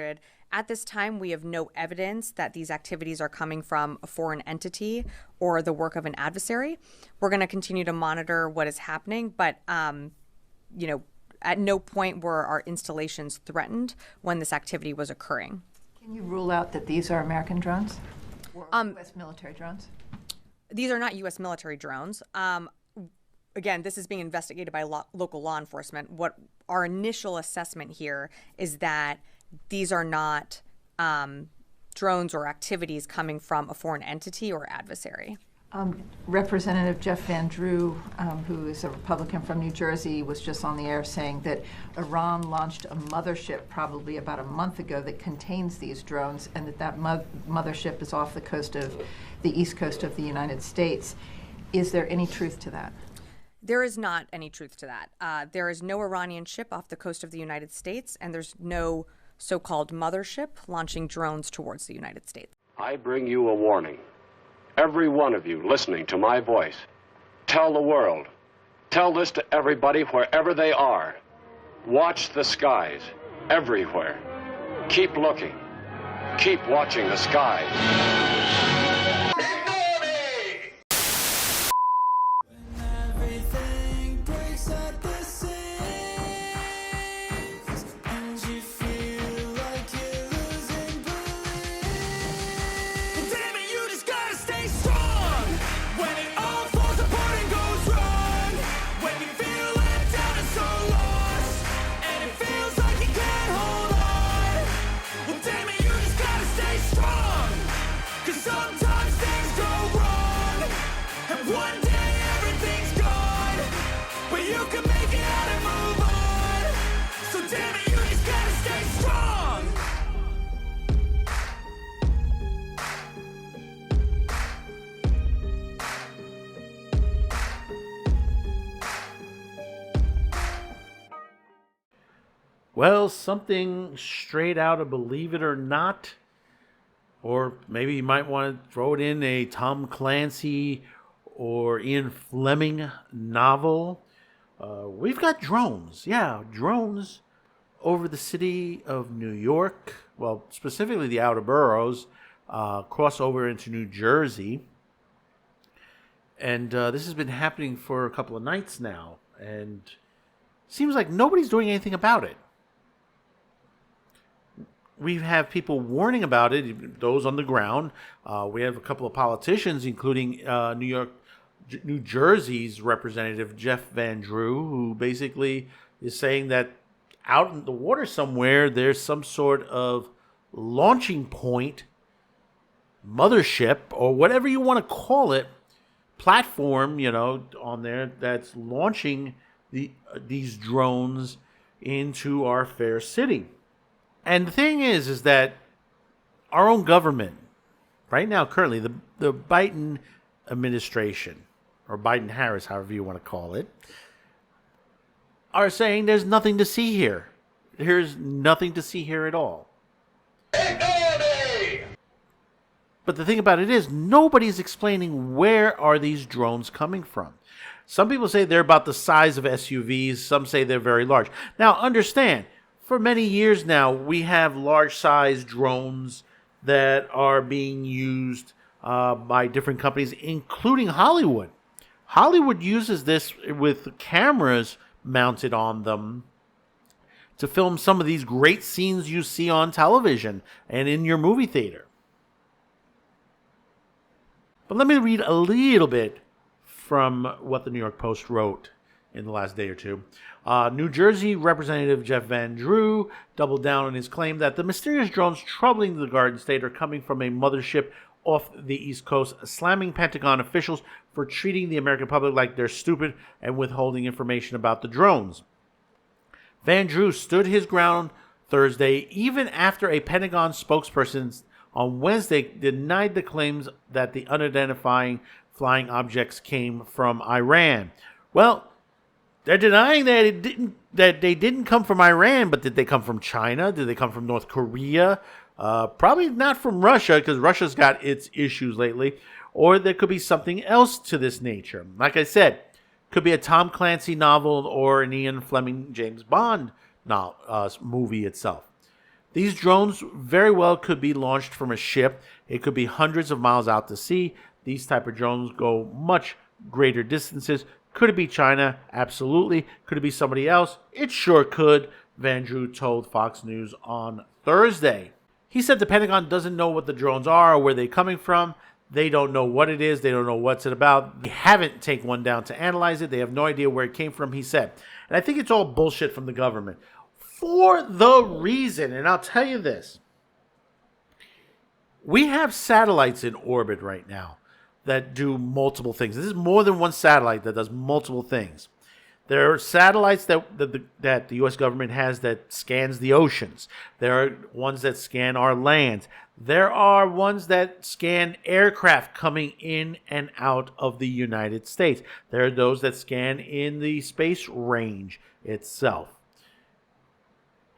noted, at this time, we have no evidence that these activities are coming from a foreign entity or the work of an adversary. We're going to continue to monitor what is happening, but, at no point were our installations threatened when this activity was occurring. Can you rule out that these are American drones or U.S. military drones? These are not U.S. military drones. Again, this is being investigated by local law enforcement. What our initial assessment here is that these are not drones or activities coming from a foreign entity or adversary. Representative Jeff Van Drew, who is a Republican from New Jersey, was just on the air saying that Iran launched a mothership probably about a month ago that contains these drones, and that mothership is off the coast of the east coast of the United States. Is there any truth to that? There is not any truth to that. There is no Iranian ship off the coast of the United States, and there's no so-called mothership launching drones towards the United States. I bring you a warning. Every one of you listening to my voice, tell the world, tell this to everybody wherever they are. Watch the skies, everywhere. Keep looking. Keep watching the skies. Well, something straight out of Believe It or Not, or maybe you might want to throw it in a Tom Clancy or Ian Fleming novel. We've got drones. Yeah, drones over the city of New York. Well, specifically the outer boroughs, cross over into New Jersey. And this has been happening for a couple of nights now. And seems like nobody's doing anything about it. We have people warning about it, those on the ground. We have a couple of politicians, including New Jersey's representative, Jeff Van Drew, who basically is saying that out in the water somewhere, there's some sort of launching point, mothership, or whatever you want to call it, platform, on there that's launching these drones into our fair city. And the thing is that our own government, right now, currently, the Biden administration, or Biden-Harris, however you want to call it, are saying there's nothing to see here. There's nothing to see here at all. But the thing about it is, nobody's explaining where are these drones coming from. Some people say they're about the size of SUVs. Some say they're very large. Now, understand, for many years now, we have large-sized drones that are being used by different companies, including Hollywood. Hollywood uses this with cameras mounted on them to film some of these great scenes you see on television and in your movie theater. But let me read a little bit from what the New York Post wrote in the last day or two. New Jersey Representative Jeff Van Drew doubled down on his claim that the mysterious drones troubling the Garden State are coming from a mothership off the East Coast, slamming Pentagon officials for treating the American public like they're stupid and withholding information about the drones. Van Drew stood his ground Thursday, even after a Pentagon spokesperson on Wednesday denied the claims that the unidentified flying objects came from Iran. Well, they're denying that they didn't come from Iran, but did they come from China? Did they come from North Korea? Probably not from Russia, because Russia's got its issues lately. Or there could be something else to this nature. Like I said, could be a Tom Clancy novel or an Ian Fleming James Bond movie itself. These drones very well could be launched from a ship. It could be hundreds of miles out to sea. These type of drones go much greater distances. Could it be China? Absolutely. Could it be somebody else? It sure could, Van Drew told Fox News on Thursday. He said the Pentagon doesn't know what the drones are or where they're coming from. They don't know what it is. They don't know what's it about. They haven't taken one down to analyze it. They have no idea where it came from, he said. And I think it's all bullshit from the government. For the reason, and I'll tell you this, we have satellites in orbit right now that do multiple things. This is more than one satellite that does multiple things. There are satellites that the U.S. government has that scans the oceans. There are ones that scan our lands. There are ones that scan aircraft coming in and out of the United States. There are those that scan in the space range itself.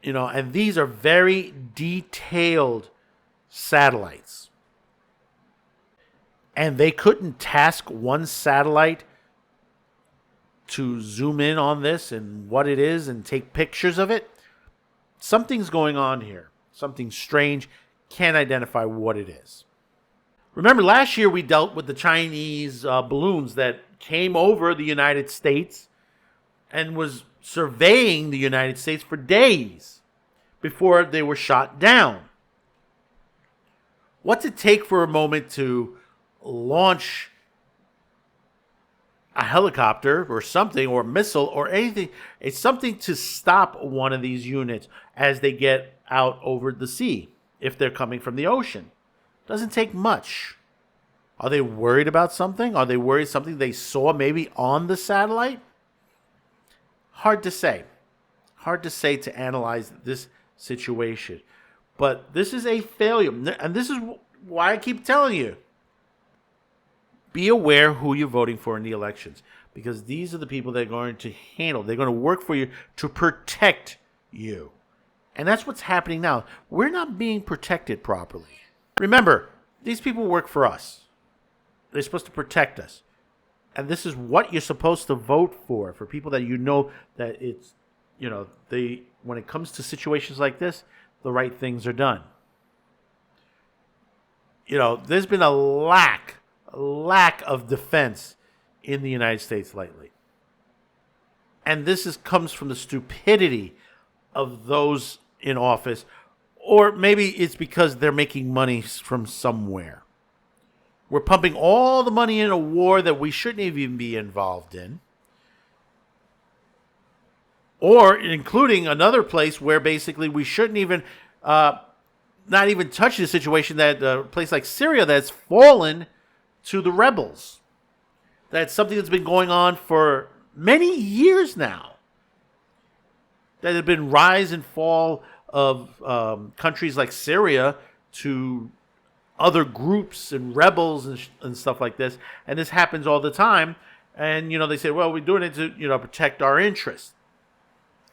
And these are very detailed satellites. And they couldn't task one satellite to zoom in on this and what it is and take pictures of it. Something's going on here. Something strange. Can't identify what it is. Remember, last year we dealt with the Chinese balloons that came over the United States and was surveying the United States for days before they were shot down. What's it take for a moment to launch a helicopter or something, or a missile or anything? It's something to stop one of these units as they get out over the sea if they're coming from the ocean. Doesn't take much. Are they worried about something? Are they worried something they saw maybe on the satellite? Hard to say. Hard to say to analyze this situation. But this is a failure. And this is why I keep telling you, be aware who you're voting for in the elections. Because these are the people that are going to handle, they're going to work for you to protect you. And that's what's happening now. We're not being protected properly. Remember, these people work for us. They're supposed to protect us. And this is what you're supposed to vote for people that that it's, they, when it comes to situations like this, the right things are done. There's been a lack of defense in the United States lately. And this comes from the stupidity of those in office, or maybe it's because they're making money from somewhere. We're pumping all the money in a war that we shouldn't even be involved in. Or including another place where basically we shouldn't even, not even touch the situation, that a place like Syria that's fallen to the rebels. That's something that's been going on for many years now. That have been rise and fall of countries like Syria to other groups and rebels and stuff like this. And this happens all the time. And, they say, well, we're doing it to, protect our interests.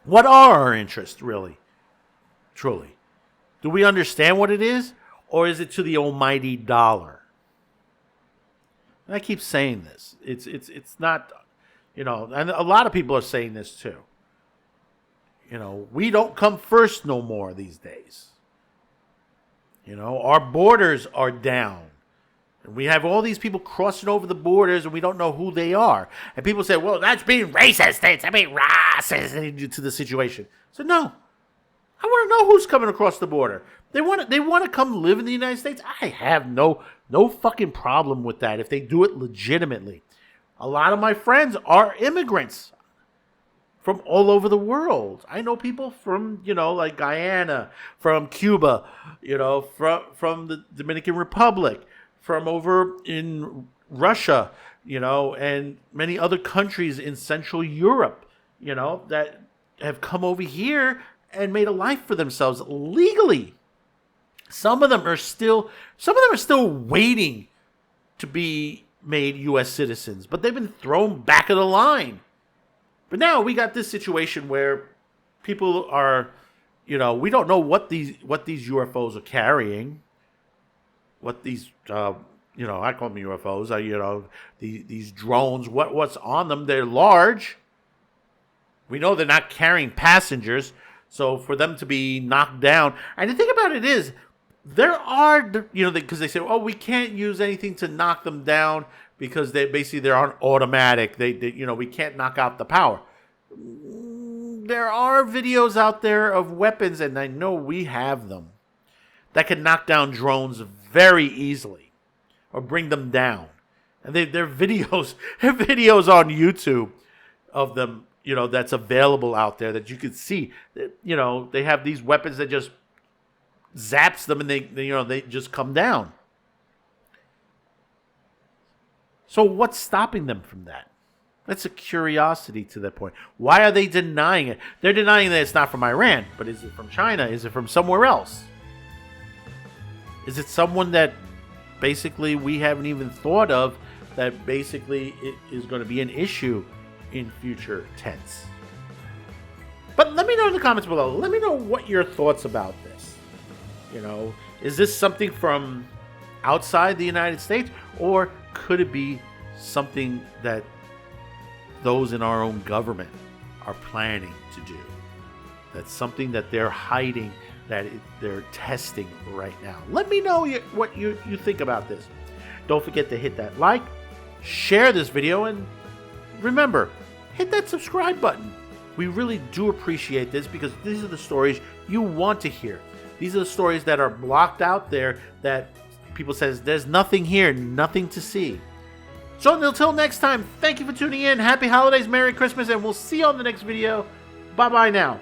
What are our interests, really? Truly? Do we understand what it is? Or is it to the almighty dollar? And I keep saying this. It's not, and a lot of people are saying this too. We don't come first no more these days. Our borders are down. And we have all these people crossing over the borders and we don't know who they are. And people say, well, that's being racist. It's being racist to the situation. So no. I want to know who's coming across the border. They want to come live in the United States. I have no fucking problem with that if they do it legitimately. A lot of my friends are immigrants from all over the world. I know people from, like Guyana, from Cuba, from the Dominican Republic, from over in Russia, and many other countries in Central Europe, that have come over here and made a life for themselves legally. Some of them are still waiting to be made U.S. citizens, but they've been thrown back of the line. But now we got this situation where people are, we don't know what these UFOs are carrying. What these, I call them UFOs. These drones. What's on them? They're large. We know they're not carrying passengers, So for them to be knocked down, and the thing about it is, there are, because they say, oh, we can't use anything to knock them down because they're on automatic. We can't knock out the power. There are videos out there of weapons, and I know we have them, that can knock down drones very easily or bring them down. And they're videos, videos on YouTube of them, that's available out there that you can see. They have these weapons that just zaps them and they just come down. So what's stopping them from that? That's a curiosity to that point. Why are they denying it? They're denying that it's not from Iran, but is it from China? Is it from somewhere else? Is it someone that basically we haven't even thought of, that basically it is going to be an issue in future tense? But let me know in the comments below. Let me know what your thoughts about this. Is this something from outside the United States, or could it be something that those in our own government are planning to do? That's something that they're hiding, that they're testing right now. Let me know what you think about this. Don't forget to hit that like, share this video, and remember, hit that subscribe button. We really do appreciate this, because these are the stories you want to hear. These are the stories that are blocked out there that people says there's nothing here, nothing to see. So until next time, thank you for tuning in. Happy holidays, Merry Christmas, and we'll see you on the next video. Bye-bye now.